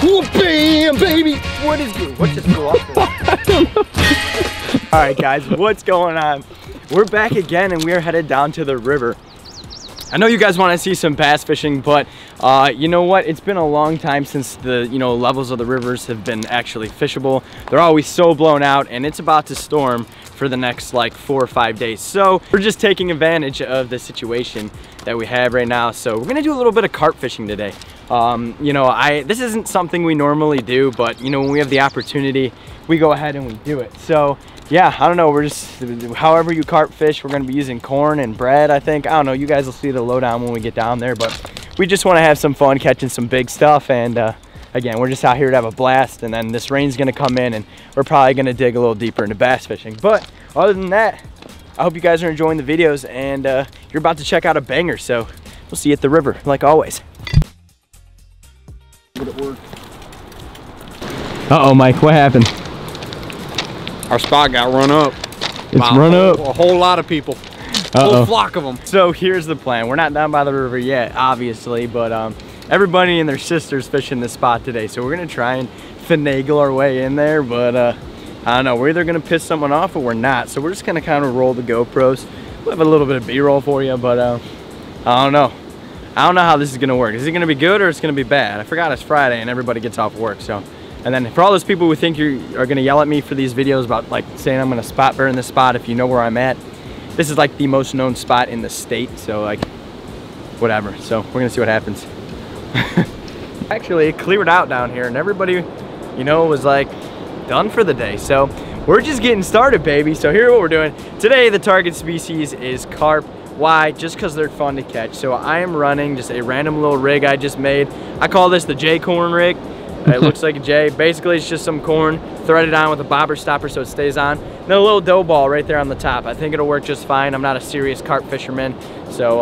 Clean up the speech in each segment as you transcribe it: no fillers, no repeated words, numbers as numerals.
Whoop, bam, baby. What just blew off? All right, guys, what's going on? We're back again, and we are headed down to the river. I know you guys want to see some bass fishing, but you know what? It's been a long time since the levels of the rivers have been actually fishable. They're always so blown out, and it's about to storm for the next like 4 or 5 days. So we're just taking advantage of the situation that we have right now. So we're gonna do a little bit of carp fishing today. This isn't something we normally do, but when we have the opportunity, we go ahead and we do it. So yeah, I don't know, we're just, however you carp fish, we're gonna be using corn and bread, I think. I don't know, you guys will see the lowdown when we get down there, but we just wanna have some fun catching some big stuff. And again, we're just out here to have a blast, and then this rain's gonna come in and we're probably gonna dig a little deeper into bass fishing. But other than that, I hope you guys are enjoying the videos, and you're about to check out a banger, so we'll see you at the river, like always. Uh-oh, Mike, what happened? Our spot got run up. It's run up? A whole lot of people. A whole flock of them. So here's the plan. We're not down by the river yet, obviously, but everybody and their sisters fishing this spot today. So we're gonna try and finagle our way in there, but I don't know. We're either gonna piss someone off or we're not. So we're just gonna kind of roll the GoPros. We'll have a little bit of B-roll for you, but I don't know. I don't know how this is gonna work. Is it gonna be good or it's gonna be bad? I forgot it's Friday and everybody gets off work, so. And then for all those people who think you are gonna yell at me for these videos about like saying I'm gonna spot bear in this spot, if you know where I'm at, this is like the most known spot in the state, so like, whatever. So we're gonna see what happens. Actually, it cleared out down here and everybody, was like done for the day. So we're just getting started, baby. So here's what we're doing. Today, the target species is carp. Why? Just because they're fun to catch. So I am running just a random little rig I just made. I call this the J corn rig. It looks like a J. Basically, it's just some corn threaded on with a bobber stopper so it stays on. And then a little dough ball right there on the top. I think it'll work just fine. I'm not a serious carp fisherman. So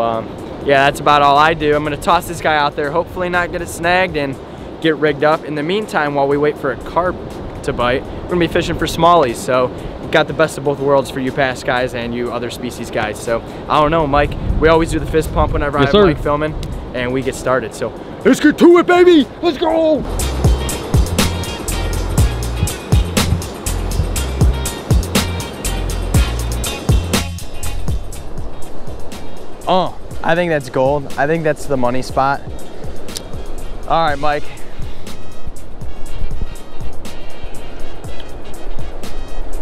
yeah, that's about all I do. I'm gonna toss this guy out there, hopefully not get it snagged and get rigged up. In the meantime, while we wait for a carp to bite, we're gonna be fishing for smallies. So we've got the best of both worlds for you bass guys and you other species guys. So I don't know, Mike, we always do the fist pump whenever I have Mike filming, and we get started. So let's get to it, baby. Let's go. Oh, I think that's gold. I think that's the money spot. All right, Mike.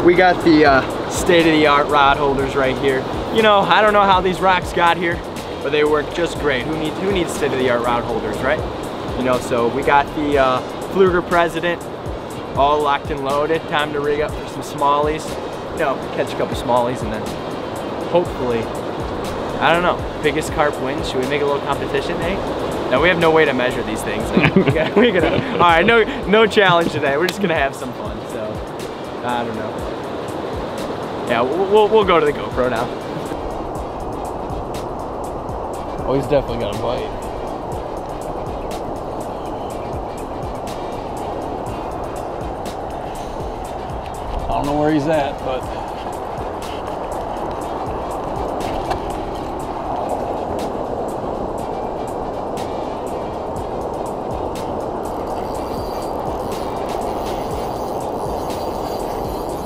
We got the state-of-the-art rod holders right here. I don't know how these rocks got here, but they work just great. Who needs state-of-the-art rod holders, right? So we got the Fluger President all locked and loaded. Time to rig up for some smallies. Catch a couple smallies and then hopefully, I don't know, biggest carp wins. Should we make a little competition, eh? No, we have no way to measure these things. We're gonna, all right, no challenge today. We're just gonna have some fun. So I don't know. Yeah, we'll go to the GoPro now. Oh, he's definitely got a bite. I don't know where he's at, but.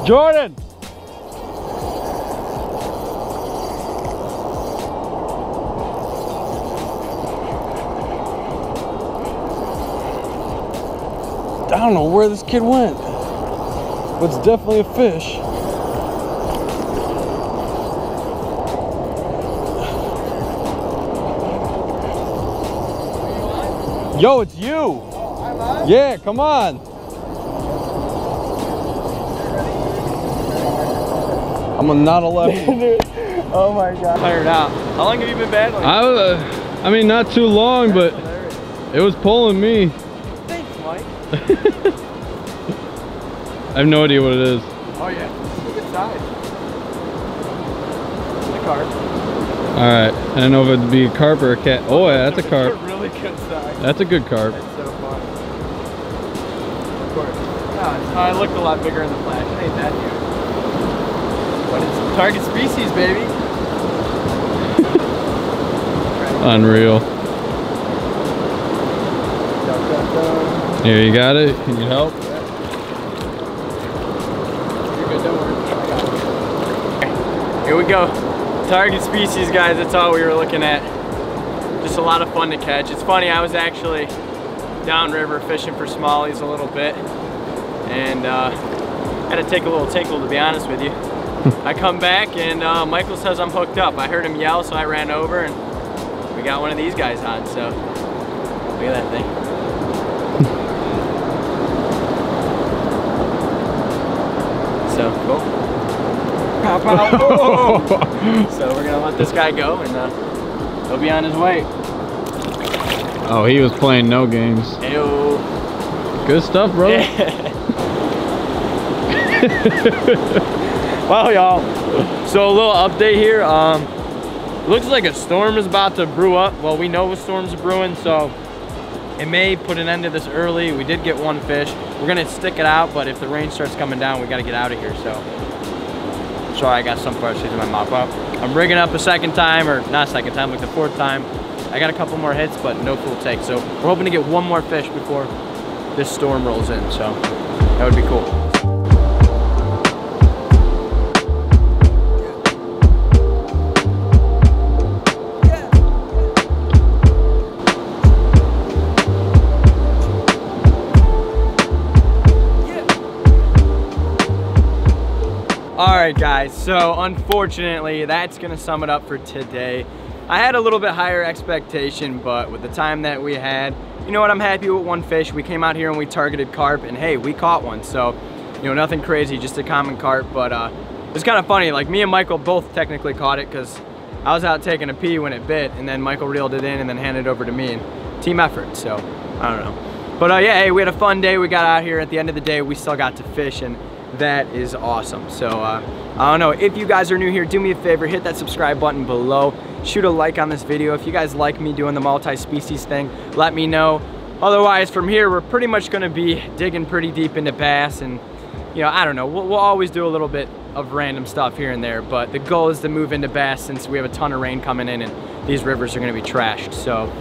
Jordan! I don't know where this kid went, but it's definitely a fish. Yo, it's you! Oh, I'm on? Yeah, come on! I'm a not 11. Oh my god. Fired out. How long have you been battling? I mean, not too long, but it was pulling me. Thanks, Mike. I have no idea what it is. Oh yeah, it's a good size. It's a carp. Alright, I don't know if it'd be a carp or a cat. Oh yeah, that's a carp. It's a really good size. That's a good carp. That's so fun. Of course. Oh, it looked a lot bigger in the flash. It ain't that huge. But it's target species, baby. Unreal. Here, you got it. Can you help? You're good, don't worry. Here we go. Target species, guys, that's all we were looking at. Just a lot of fun to catch. It's funny, I was actually downriver fishing for smallies a little bit, and had to take a little tinkle, to be honest with you. I come back and Michael says I'm hooked up. I heard him yell, so I ran over and we got one of these guys on, so look at that thing. So cool. Pop out. So we're gonna let this guy go and he'll be on his way. Oh, he was playing no games. Ew. Good stuff, bro. Well, y'all, so a little update here. Looks like a storm is about to brew up. Well, we know a storm's brewing, so it may put an end to this early. We did get one fish. We're gonna stick it out, but if the rain starts coming down, we gotta get out of here. So, sorry, I got sunflower seeds in my mouth. Well, I'm rigging up a second time, or not second time, like the fourth time. I got a couple more hits, but no full take. So we're hoping to get one more fish before this storm rolls in. So that would be cool. Alright guys, so unfortunately that's gonna sum it up for today. I had a little bit higher expectation, but with the time that we had, you know what, I'm happy with one fish. We came out here and we targeted carp, and hey, we caught one. So, you know, nothing crazy, just a common carp, but it's kind of funny, like me and Michael both technically caught it because I was out taking a pee when it bit, and then Michael reeled it in and then handed it over to me, and team effort, so I don't know. But yeah, hey, we had a fun day. We got out here. At the end of the day, we still got to fish, and that is awesome. So I don't know, if you guys are new here, do me a favor, hit that subscribe button below, shoot a like on this video. If you guys like me doing the multi-species thing, let me know. Otherwise, from here, we're pretty much gonna be digging pretty deep into bass, and you know, I don't know, we'll always do a little bit of random stuff here and there, but the goal is to move into bass since we have a ton of rain coming in and these rivers are gonna be trashed. So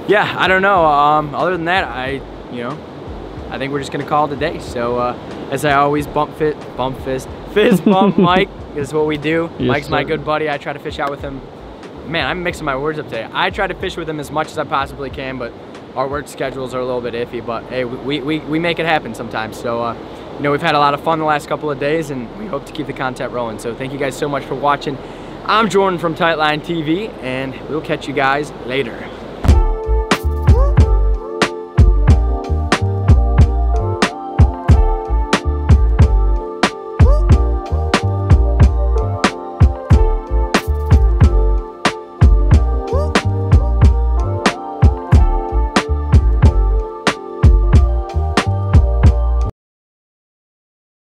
yeah, I don't know, other than that, I think we're just gonna call it a day. So as I always fist bump Mike is what we do. Yes, Mike's my good buddy. I try to fish out with him. Man, I'm mixing my words up today. I try to fish with him as much as I possibly can, but our work schedules are a little bit iffy, but hey, we make it happen sometimes. So you know, we've had a lot of fun the last couple of days, and we hope to keep the content rolling. So thank you guys so much for watching. I'm Jordan from Tightline TV, and we'll catch you guys later.